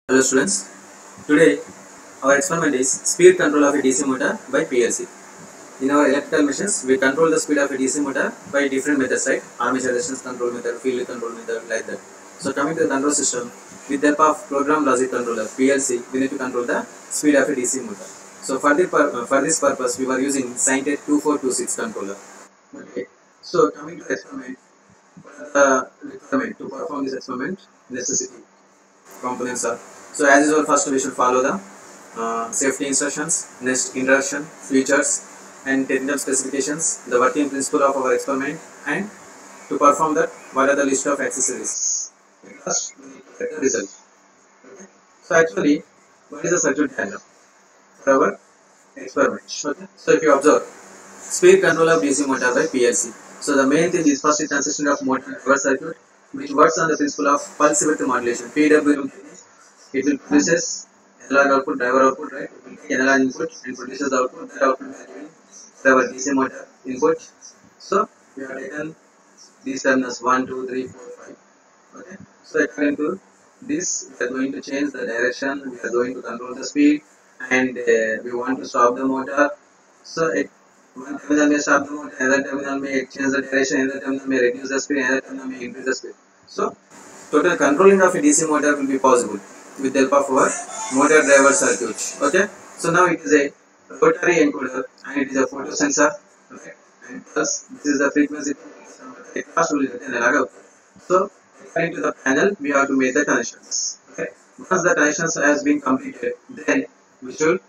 Hello students, today our experiment is speed control of a DC motor by PLC. In our electrical machines, we control the speed of a DC motor by different methods, right? Armature resistance control method, field control method, like that. So coming to the control system, with the help of program logic controller PLC, we need to control the speed of a DC motor. So for this purpose, we were using Scientech 2426 controller. Okay. So coming to the experiment, to perform this experiment, necessity components are. So as usual, first we should follow the safety instructions, next introduction, features and technical specifications, the working principle of our experiment, and to perform that, what are the list of accessories. First, we need to get the result. Okay. So actually, what is the circuit diagram for our experiment? Okay. So if you observe, speed control of DC motor by PLC. So the main thing is first it consists of motor driver circuit, which works on the principle of pulse width modulation. PWM, it will produces analog output, driver output, right? It will take analog input and produces the output. That output is given to our DC motor input. So we have taken these terminals 1, 2, 3, 4, 5. Okay. So according to this, we are going to change the direction. We are going to control the speed, and we want to stop the motor. So one terminal may stop the motor, another terminal may change the direction, another terminal may reduce the speed, another terminal may increase the speed. So total controlling of a DC motor will be possible with the help of our motor driver circuit. Okay. So now it is a rotary encoder and it is a photo sensor. Okay. And plus this is the frequency. Exhaust will get an analog output. So according to the panel, we have to make the connections. Okay. Once the connections has been completed, then we should.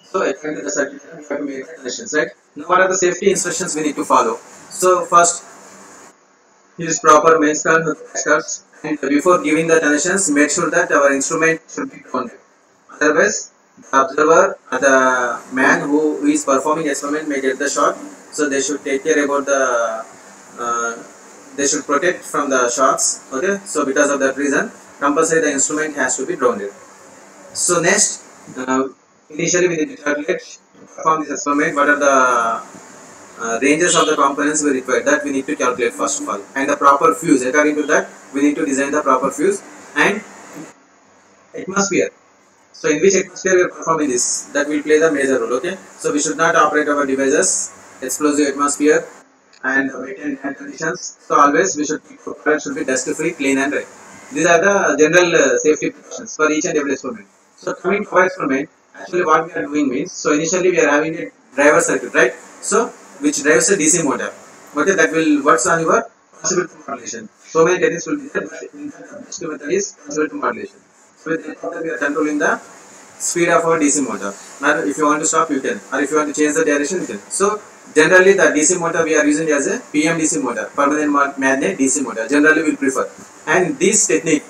So according to the circuit, we have to make the connections, right? Now what are the safety instructions we need to follow? So first, use proper mains cards, and before giving the connections, make sure that our instrument should be grounded. Otherwise, the observer or the man who is performing experiment may get the shock. So they should take care about the. They should protect from the shocks. Okay. So because of that reason, compulsory the instrument has to be grounded. So next, initially we need to calculate to perform this experiment. What are the ranges of the components we require, that we need to calculate first of all, and the proper fuse. According to that, we need to design the proper fuse and atmosphere. So in which atmosphere we are performing this, that will play the major role. Okay. So we should not operate our devices explosive atmosphere and wet and damp conditions. So always we should keep product should be dust free, clean and dry. These are the general safety precautions for each and every experiment. So coming to our experiment, actually what we are doing means, so initially we are having a driver circuit, right? So which drives a DC motor. Okay, that will works on your possibility modulation. So many techniques will be there, but in the best method is possibility modulation. So with that we are controlling the speed of our DC motor. Now if you want to stop, you can, or if you want to change the direction, you can. So generally the DC motor we are using as a PMDC motor, permanent magnet DC motor. Generally we will prefer, and this technique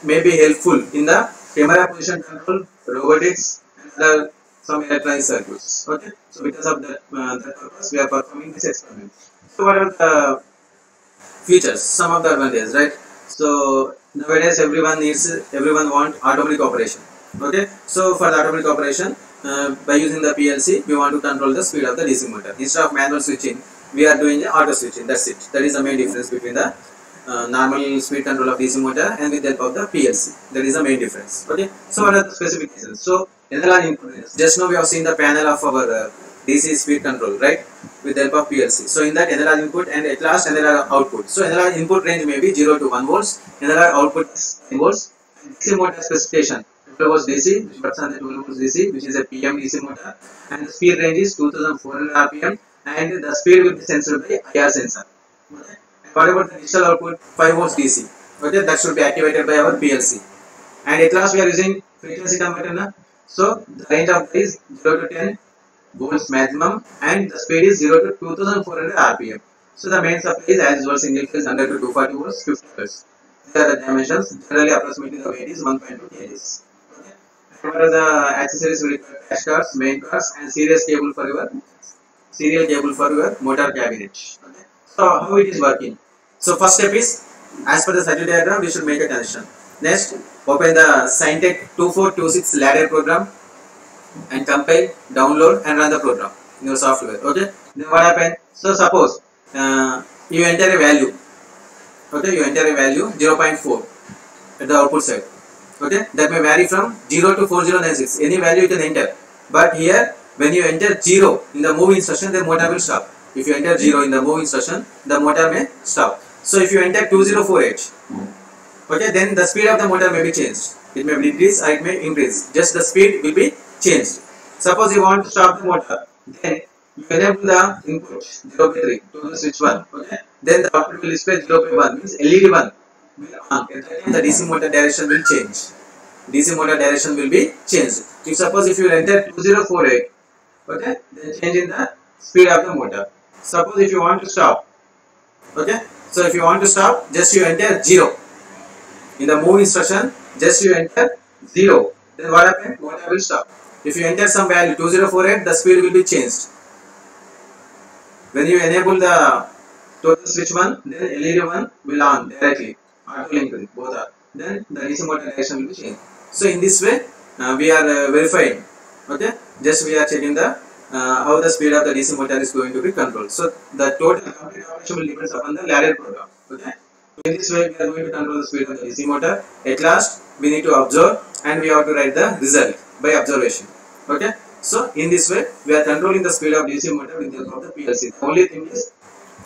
may be helpful in the camera position control, robotics, and some electronic circuits. Okay. So because of that, purpose, we are performing this experiment. So what are the features? Some of the advantages, right? So nowadays everyone want automatic operation. Okay. So for the automatic operation, by using the PLC, we want to control the speed of the DC motor. Instead of manual switching, we are doing the auto switching. That's it. That is the main difference between the normal speed control of DC motor and with the help of the PLC. That is the main difference. Okay. So what are the specifications? So analog input. Just now we have seen the panel of our DC speed control, right? With the help of PLC. So in that, analog input and at last analog output. So analog input range may be 0 to 1 volts. Analog output is 10 volts. DC motor specification 12 volts DC, which works on the 12 volts DC, which is a PM DC motor, and the speed range is 2400 RPM, and the speed will be censored by IR sensor. Okay. What about the digital output? 5 volts DC. Okay, that should be activated by our PLC. And at last we are using frequency converter. So the range of is 0 to 10 volts maximum, and the speed is 0 to 2400 RPM. So the main supply is as usual single phase 100 to 240 volts, 50 volts. These are the dimensions. Generally, approximately the weight is 1.2 kg. Okay. And what are the accessories we require? Flash cards, main cards, and serial cable for your motor cabinet. Okay. So how it is working? So first step is, as per the circuit diagram, we should make a connection. Next, open the Scientech 2426 ladder program and compile, download and run the program in your software. Okay. Then what happens? So suppose you enter a value. Okay, you enter a value 0.4 at the output side. Okay, that may vary from 0 to 4096. Any value you can enter. But here, when you enter 0 in the move instruction, the motor will stop. If you enter 0 in the move instruction, the motor may stop. So if you enter 2048, okay, then the speed of the motor may be changed. It may decrease or it may increase. Just the speed will be changed. Suppose you want to stop the motor, then you enable the input 0 by 3 to the switch 1. Okay, then the output will display 0 by 1, means LED 1 will on. The DC motor direction will change. DC motor direction will be changed. If suppose if you enter 2048, okay, then change in the speed of the motor. Suppose if you want to stop, okay, so if you want to stop, just you enter 0 in the move instruction. Just you enter 0, then what happens? Motor will stop. If you enter some value 2048, the speed will be changed. When you enable the total switch 1, then LED 1 will on directly, auto linked, both are. Then the DC motor direction will be changed. So in this way, we are verifying. Okay, just we are checking the how the speed of the DC motor is going to be controlled. So the total complete operation will depend upon the ladder program. Okay, in this way we are going to control the speed of the DC motor. At last, we need to observe and we have to write the result by observation. Okay, so in this way we are controlling the speed of DC motor with the help of the PLC. The only thing is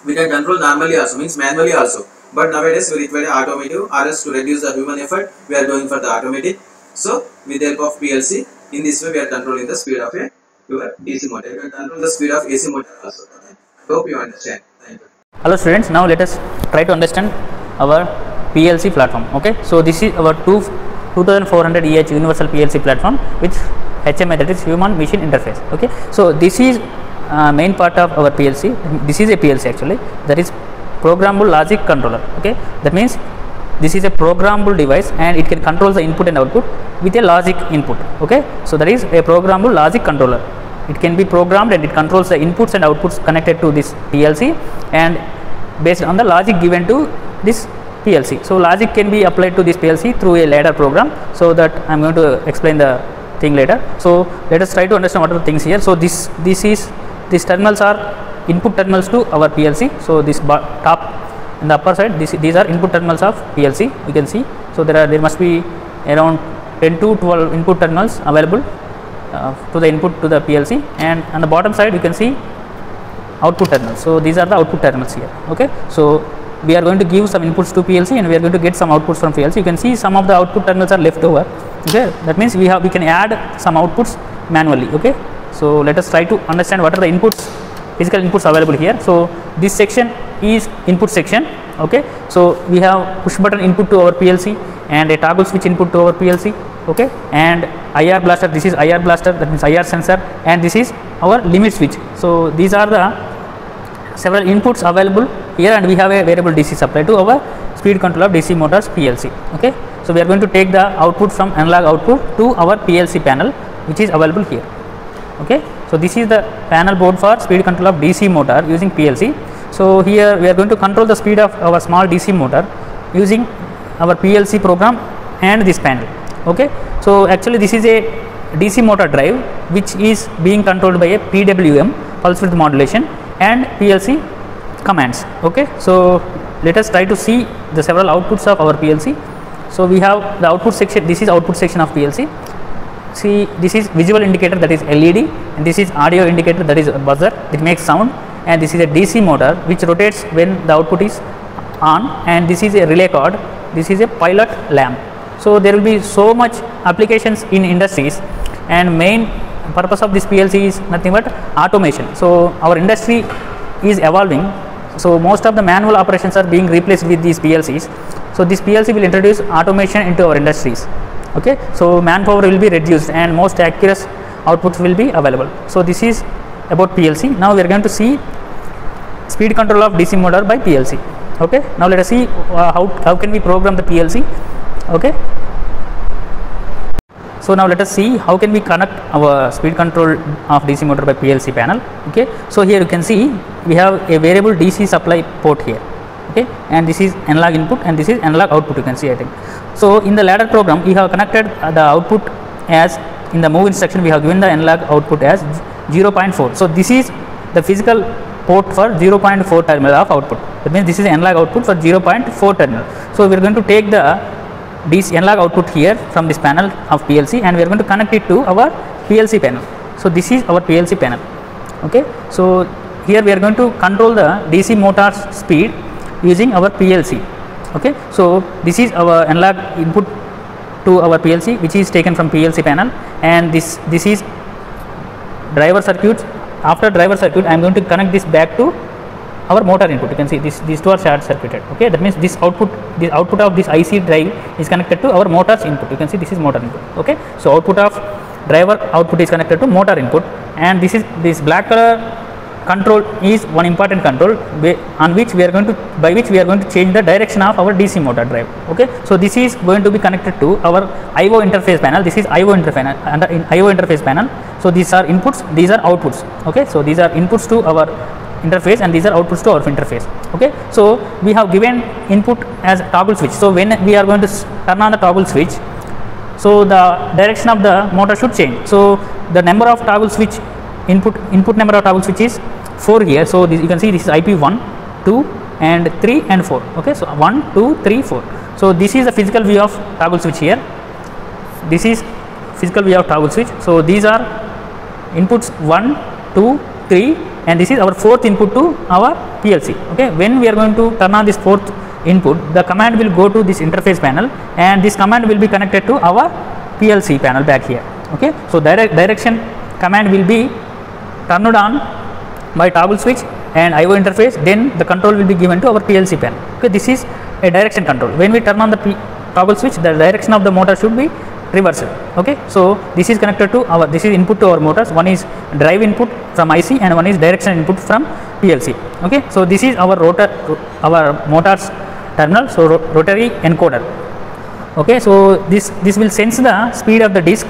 we can control normally also, means manually also. But nowadays we require automatic, or else to reduce the human effort, we are going for the automatic. So with the help of PLC, in this way we are controlling the speed of your DC motor. You can control the speed of AC motor also. Okay? I hope you understand. Thank you. Hello students, now let us try to understand our PLC platform. Okay, so this is our 2400 EH universal PLC platform with HMI, that is human machine interface. Okay, so this is main part of our PLC. This is a PLC actually, that is programmable logic controller. Okay, that means this is a programmable device and it can control the input and output with a logic input. Okay, so that is a programmable logic controller. It can be programmed and it controls the inputs and outputs connected to this PLC and based on the logic given to this PLC. So logic can be applied to this PLC through a ladder program, so that I am going to explain the thing later. So let us try to understand what are the things here. So these terminals are input terminals to our PLC. So this top in the upper side, these are input terminals of PLC, you can see. So there must be around 10 to 12 input terminals available to the input to the PLC, and on the bottom side you can see output terminals. So these are the output terminals here. Okay, so we are going to give some inputs to PLC and we are going to get some outputs from PLC. You can see some of the output terminals are left over. Okay, that means we can add some outputs manually. Okay, so let us try to understand what are the inputs, physical inputs available here. So this section is input section. Okay, so we have push button input to our PLC and a toggle switch input to our PLC. Okay, and IR blaster, this is IR blaster, that means IR sensor, and this is our limit switch. So these are the several inputs available here, and we have a variable DC supply to our speed control of DC motors PLC. Okay, so we are going to take the output from analog output to our PLC panel, which is available here. Okay, so this is the panel board for speed control of DC motor using PLC. So here we are going to control the speed of our small DC motor using our PLC program and this panel. Okay, so actually this is a DC motor drive which is being controlled by a PWM, pulse width modulation, and PLC commands. Okay, so let us try to see the several outputs of our PLC. So we have the output section. This is output section of PLC. See, this is visual indicator, that is LED, and this is audio indicator, that is a buzzer, it makes sound, and this is a DC motor which rotates when the output is on, and this is a relay cord, this is a pilot lamp. So there will be so much applications in industries, and main purpose of this PLC is nothing but automation. So our industry is evolving, so most of the manual operations are being replaced with these PLCs. So this PLC will introduce automation into our industries. Okay, so manpower will be reduced and most accurate outputs will be available. So this is about PLC. Now we are going to see speed control of DC motor by PLC. Okay, now let us see how can we program the PLC. Okay, so now let us see how can we connect our speed control of DC motor by PLC panel. Okay, so here you can see we have a variable DC supply port here. Okay, and this is analog input and this is analog output, you can see, I think. So in the ladder program we have connected the output as, in the move instruction we have given the analog output as 0.4. so this is the physical port for 0.4 terminal of output. That means this is analog output for 0.4 terminal. So we are going to take the DC analog output here from this panel of PLC, and we are going to connect it to our PLC panel. So this is our PLC panel. Okay, so here we are going to control the DC motor's speed using our PLC. Okay, so this is our analog input to our PLC, which is taken from PLC panel, and this is driver circuit. After driver circuit, I am going to connect this back to our motor input. You can see these two are short circuited. Okay, that means this output of this IC drive is connected to our motor's input. You can see this is motor input. Okay, so output of driver output is connected to motor input, and this black color control is one important control by which we are going to change the direction of our DC motor drive. Okay, so this is going to be connected to our IO interface panel. This is IO interface and in IO interface panel. So these are inputs, these are outputs. Okay, so these are inputs to our interface and these are outputs to our interface. Okay, so we have given input as toggle switch. So when we are going to turn on the toggle switch, so the direction of the motor should change. So the number of toggle switch input number of toggle switch is 4 here. So this, you can see this is IP 1, 2 and 3 and 4. Okay, so 1, 2, 3, 4. So this is the physical view of toggle switch here. This is physical view of toggle switch. So these are inputs 1, 2, 3, and this is our fourth input to our PLC. Okay, when we are going to turn on this fourth input, the command will go to this interface panel, and this command will be connected to our PLC panel back here. Okay, so direction command will be turned on by toggle switch and IO interface, then the control will be given to our PLC panel. Okay, this is a direction control. When we turn on the toggle switch, the direction of the motor should be reversed. Okay, so this is connected to our, this is input to our motors. One is drive input from IC and one is direction input from PLC. Okay, so this is our our motor's terminal, so rotary encoder. Okay, so this will sense the speed of the disc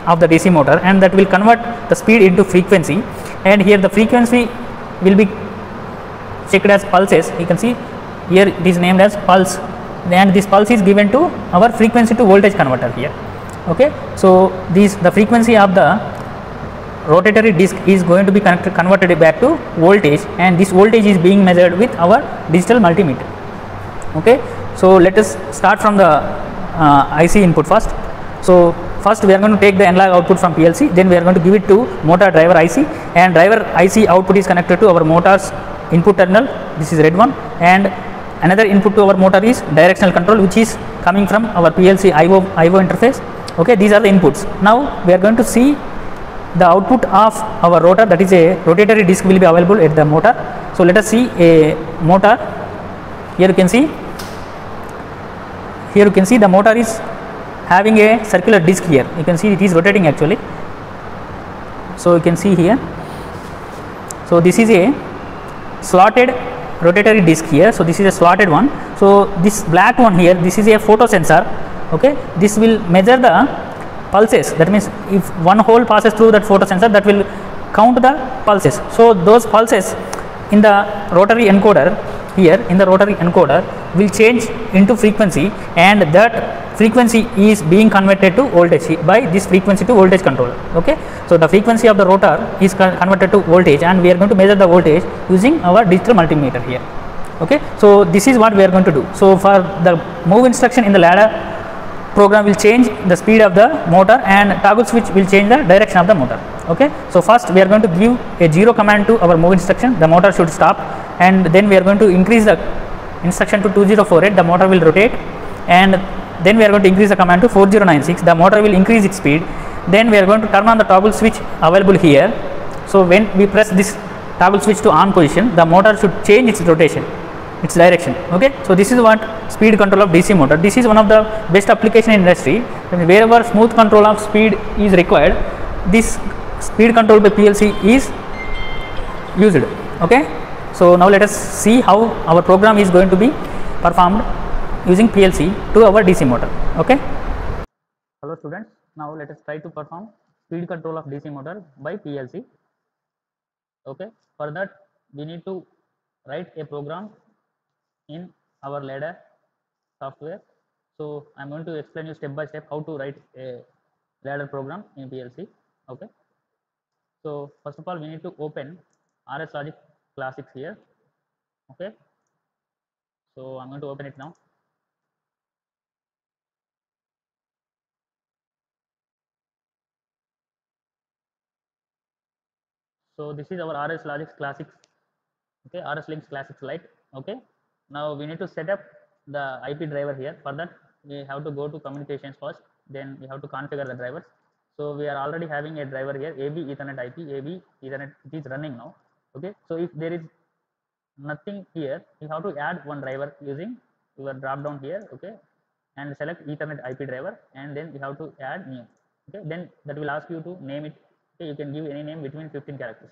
of the DC motor, and that will convert the speed into frequency, and here the frequency will be checked as pulses. You can see here it is named as pulse, and this pulse is given to our frequency to voltage converter here. Okay, so the frequency of the rotatory disc is going to be converted back to voltage, and this voltage is being measured with our digital multimeter. Okay, so let us start from the IC input first. So first we are going to take the analog output from PLC, then we are going to give it to motor driver IC, and driver IC output is connected to our motor's input terminal. This is red one, and another input to our motor is directional control, which is coming from our PLC IO interface. Okay, these are the inputs. Now we are going to see the output of our rotor, that is a rotatory disc will be available at the motor. So let us see a motor. Here you can see the motor is having a circular disc here. You can see it is rotating actually. So you can see here. So this is a slotted rotatory disc here. So this is a slotted one. So this black one here, this is a photo sensor. Okay, this will measure the pulses. That means if one hole passes through that photo sensor, that will count the pulses. So those pulses in the rotary encoder here, in the rotary encoder, will change into frequency, and that frequency is being converted to voltage by this frequency to voltage controller. Okay, so the frequency of the rotor is converted to voltage, and we are going to measure the voltage using our digital multimeter here. Okay, so this is what we are going to do. So for the move instruction in the ladder program will change the speed of the motor, and toggle switch will change the direction of the motor. Okay, so first we are going to give a 0 command to our move instruction. The motor should stop, and then we are going to increase the instruction to 2048. The motor will rotate, and then we are going to increase the command to 4096. The motor will increase its speed. Then we are going to turn on the toggle switch available here. So when we press this toggle switch to on position, the motor should change its rotation, its direction. Okay, so this is what speed control of DC motor. This is one of the best application in industry. Wherever smooth control of speed is required, this speed control by PLC is used. Okay, so now let us see how our program is going to be performed using PLC to our DC motor. Okay, hello students, now let us try to perform speed control of DC motor by PLC. Okay, for that we need to write a program in our ladder software. So I am going to explain you step by step how to write a ladder program in PLC. Okay, so first of all we need to open RS Logic Classics here. Okay, so I am going to open it now. So this is our RS Logix Classics, okay, RS Links Classics Lite. Okay, now we need to set up the IP driver here. For that we have to go to communications first, then we have to configure the drivers. So we are already having a driver here, AB Ethernet IP, AB Ethernet, it is running now. Okay, so if there is nothing here, you have to add one driver using your drop down here. Okay, and select Ethernet IP driver, and then you have to add new. Okay, then that will ask you to name it. Okay, you can give any name between 15 characters.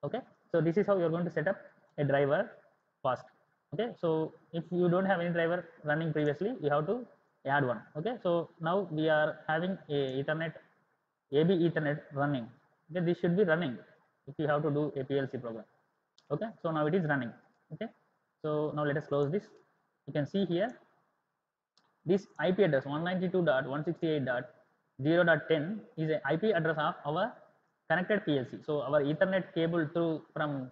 Okay, so this is how you are going to set up a driver fast. Okay, so if you don't have any driver running previously, you have to add one. Okay, so now we are having a Ethernet, AB Ethernet running. Okay, this should be running if you have to do a PLC program. Okay, so now it is running. Okay, so now let us close this. You can see here this IP address 192.168.0.10 is a IP address of our connected PLC. So our Ethernet cable through from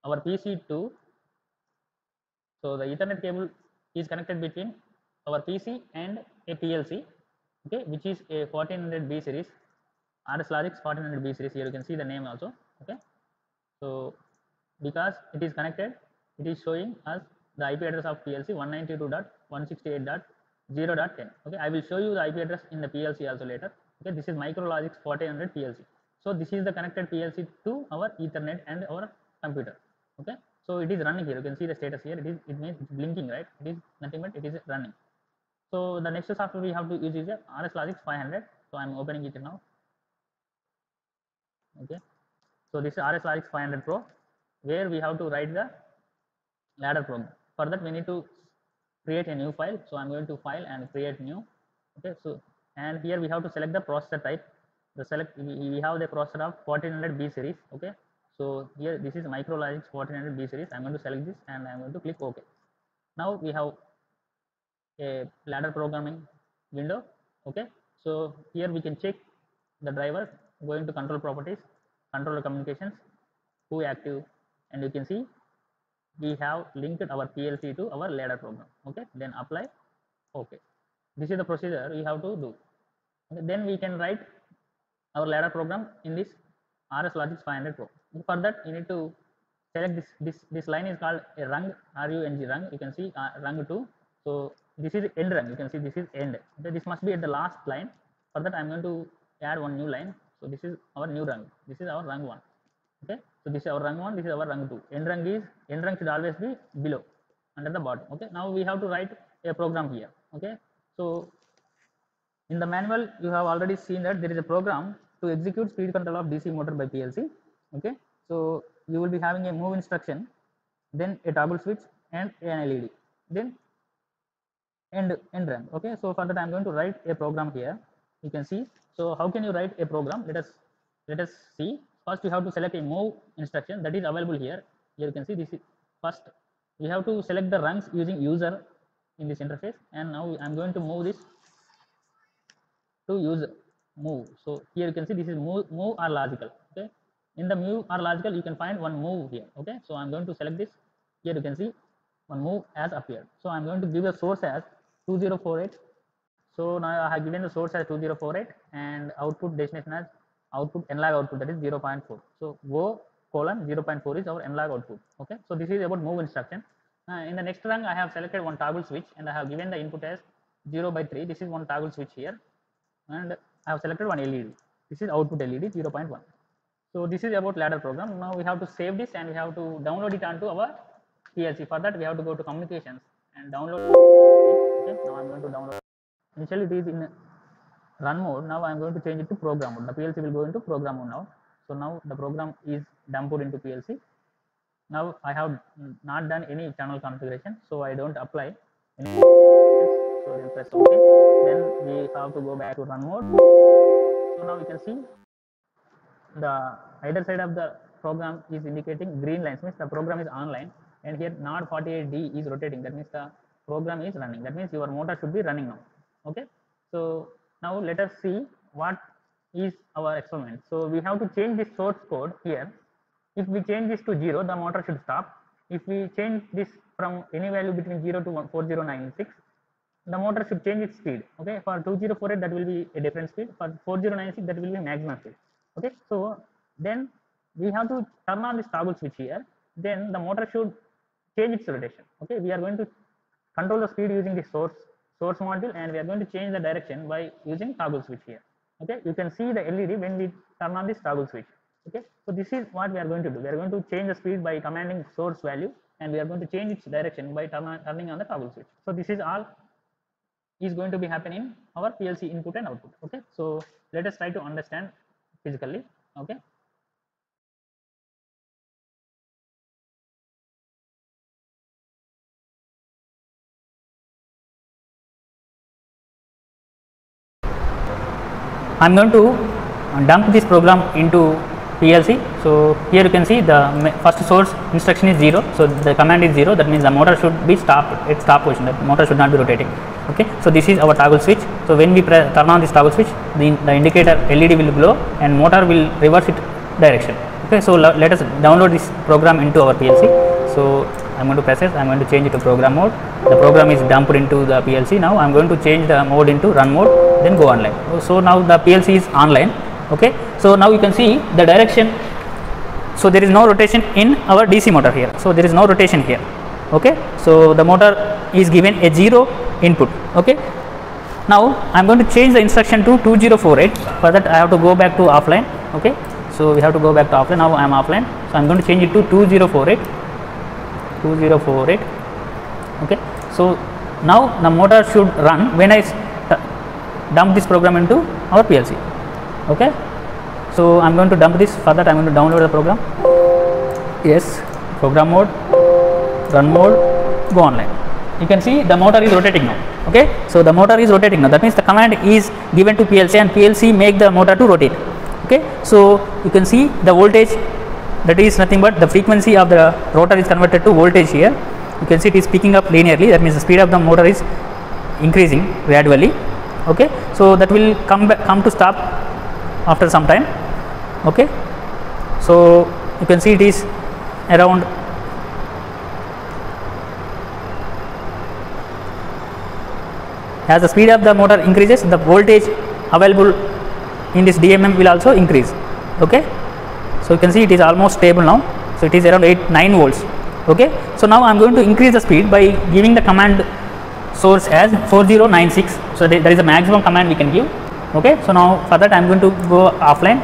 our PC to, so the Ethernet cable is connected between our PC and a PLC, okay, which is a 1400B series, RS Logix 1400B series. Here you can see the name also. Okay, so because it is connected, it is showing us the IP address of PLC 192.168.0.10. Okay, I will show you the IP address in the PLC also later. Okay, this is MicroLogix 1400 PLC. So this is the connected PLC to our Ethernet and our computer. Okay, so it is running here. You can see the status here. It means it's blinking, right? It is nothing but it is running. So the next software we have to use is a RS Logix 500. So I am opening it now. Okay, so this is RS Logix 500 Pro, where we have to write the ladder program. For that we need to create a new file. So I'm going to file and create new. Okay, so and here we have to select the processor type. The select we have the processor of 1400B series. Okay, so here this is MicroLogix 1400B series. I'm going to select this and I'm going to click OK. Now we have a ladder programming window. Okay, so here we can check the driver, going to control properties, controller communications, who active, and you can see we have linked our PLC to our ladder program. Okay, then apply. Okay, this is the procedure we have to do. Okay, then we can write our ladder program in this RS Logix 500 Pro. For that you need to select this line is called a rung, RUNG rung. You can see rung 2. So this is end rung. You can see this is end. Okay, this must be at the last line. For that I'm going to add one new line. So this is our new rung. This is our rung 1. Okay, so this is our rung 1, this is our rung 2. End rung should always be below, under the bottom. Okay, now we have to write a program here. Okay, so in the manual you have already seen that there is a program to execute speed control of DC motor by PLC. Okay, so you will be having a move instruction, then a toggle switch and an LED, then end run. Okay, so for that I'm going to write a program here. You can see. So how can you write a program? Let us see. First we have to select a move instruction that is available here. Here you can see this is first we have to select the rungs using user in this interface, and now I'm going to move this to user move. So here you can see this is move or logical. Okay, in the move or logical you can find one move here. Okay, so I'm going to select this. Here you can see one move has appeared. So I'm going to give the source as 2048. So now I have given the source as 2048 and output destination as output n-log output, that is 0.4. So go colon 0.4 is our n-log output. Okay, so this is about move instruction. In the next rung I have selected one toggle switch and I have given the input as 0/3. This is one toggle switch here, and I have selected one LED. This is output LED 0.1. So this is about ladder program. Now we have to save this and we have to download it onto our PLC. For that we have to go to communications and download. Okay, now I'm going to download. Initially it is in run mode. Now I'm going to change it to program mode. The PLC will go into program mode now. So now the program is dumped into PLC. Now I have not done any channel configuration, so I don't apply any. So then press OK. Then we have to go back to run mode. So now you can see the either side of the program is indicating green lines, means the program is online, and here NOD 48D is rotating, that means the program is running. That means your motor should be running now. Okay, so now let us see what is our experiment. So we have to change this source code here. If we change this to 0, the motor should stop. If we change this from any value between 0 to 4096, the motor should change its speed. Okay, for 2048 that will be a different speed, for 4096 that will be maximum speed. Okay, so then we have to turn on this toggle switch here, then the motor should change its rotation. Okay, we are going to control the speed using the source module, and we are going to change the direction by using toggle switch here. Okay, you can see the LED when we turn on this toggle switch. Okay, so this is what we are going to do. We are going to change the speed by commanding source value, and we are going to change its direction by turning on the toggle switch. So this is all is going to be happening in our PLC input and output. Okay, so let us try to understand physically. Okay. I'm going to dump this program into PLC. So here you can see the first source instruction is 0. So the command is 0. That means the motor should be stopped at stop position. The motor should not be rotating. Okay. So this is our toggle switch. So when we turn on this toggle switch, the indicator LED will glow and motor will reverse its direction. Okay. So let us download this program into our PLC. So I'm going to press it. I'm going to change it to program mode. The program is dumped into the PLC. Now I'm going to change the mode into run mode, then go online. So now the PLC is online. Okay, so now you can see the direction. So there is no rotation in our DC motor here. So there is no rotation here. Okay, so the motor is given a 0 input. Okay, now I'm going to change the instruction to 2048. For that I have to go back to offline. Okay, so we have to go back to offline. Now I am offline. So I'm going to change it to 2048. 2048. Okay, so now the motor should run when I dump this program into our PLC. Okay, so I'm going to dump this. For that I'm going to download the program. Yes, program mode, run mode, go online. You can see the motor is rotating now. Okay, so the motor is rotating now. That means the command is given to PLC and PLC make the motor to rotate. Okay, so you can see the voltage, that is nothing but the frequency of the rotor is converted to voltage here. You can see it is picking up linearly. That means the speed of the motor is increasing gradually. Okay, so that will come to stop after some time. Okay, so you can see it is around as the speed of the motor increases, the voltage available in this DMM will also increase. Okay, so you can see it is almost stable now. So it is around 9 volts. Okay, so now I am going to increase the speed by giving the command source as 4096. So there is a maximum command we can give. Okay, so now for that I am going to go offline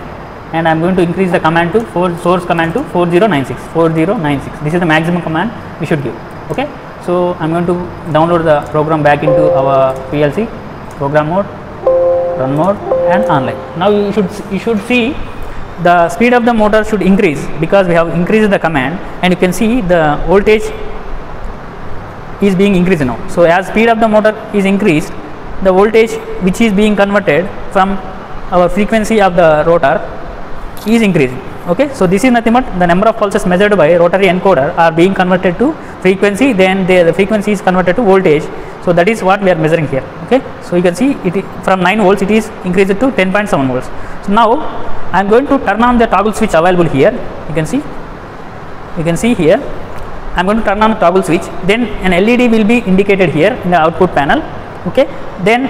and I am going to increase the command to source command to 4096. 4096. This is the maximum command we should give. Okay, so I am going to download the program back into our PLC, program mode, run mode, and online. Now you should see the speed of the motor should increase because we have increased the command, and you can see the voltage is being increased now. So as speed of the motor is increased, the voltage which is being converted from our frequency of the rotor is increasing. Okay, so this is nothing but the number of pulses measured by rotary encoder are being converted to frequency, then the frequency is converted to voltage. So that is what we are measuring here. Okay, so you can see it from 9 volts it is increased to 10.7 volts. So now I am going to turn on the toggle switch available here. You can see here I am going to turn on the toggle switch, then an LED will be indicated here in the output panel. Okay, then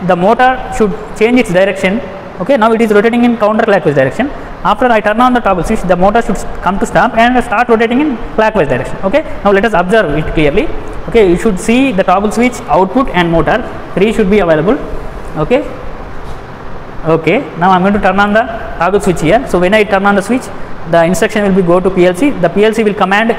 the motor should change its direction. Okay, now it is rotating in counterclockwise direction. After I turn on the toggle switch, the motor should come to stop and start rotating in clockwise direction. Okay, now let us observe it clearly. Okay, you should see the toggle switch, output, and motor 3 should be available. Okay, now I am going to turn on the toggle switch here. So when I turn on the switch, the instruction will be go to PLC. The PLC will command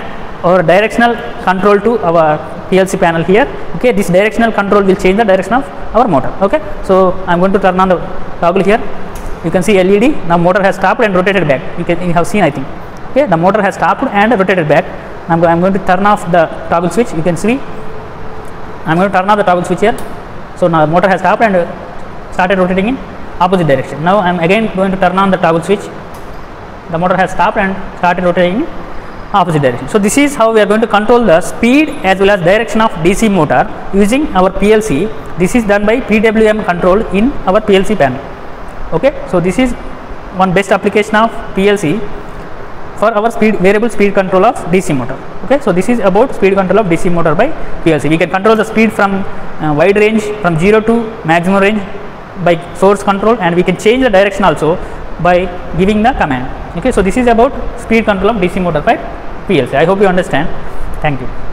our directional control to our PLC panel here. Okay, this directional control will change the direction of our motor. Okay, so I am going to turn on the toggle here. You can see LED. Now motor has stopped and rotated back. You have seen, I think. Okay, the motor has stopped and rotated back. Now I am going to turn off the toggle switch. You can see I am going to turn off the toggle switch here. So now the motor has stopped and started rotating in opposite direction. Now I am again going to turn on the toggle switch. The motor has stopped and started rotating in opposite direction. So this is how we are going to control the speed as well as direction of DC motor using our PLC. This is done by PWM control in our PLC panel. Okay, so this is one best application of PLC for our variable speed control of DC motor. Okay, so this is about speed control of DC motor by PLC. We can control the speed from wide range, from 0 to maximum range by source control, and we can change the direction also by giving the command. Okay, so this is about speed control of DC motor by PLC. I hope you understand. Thank you.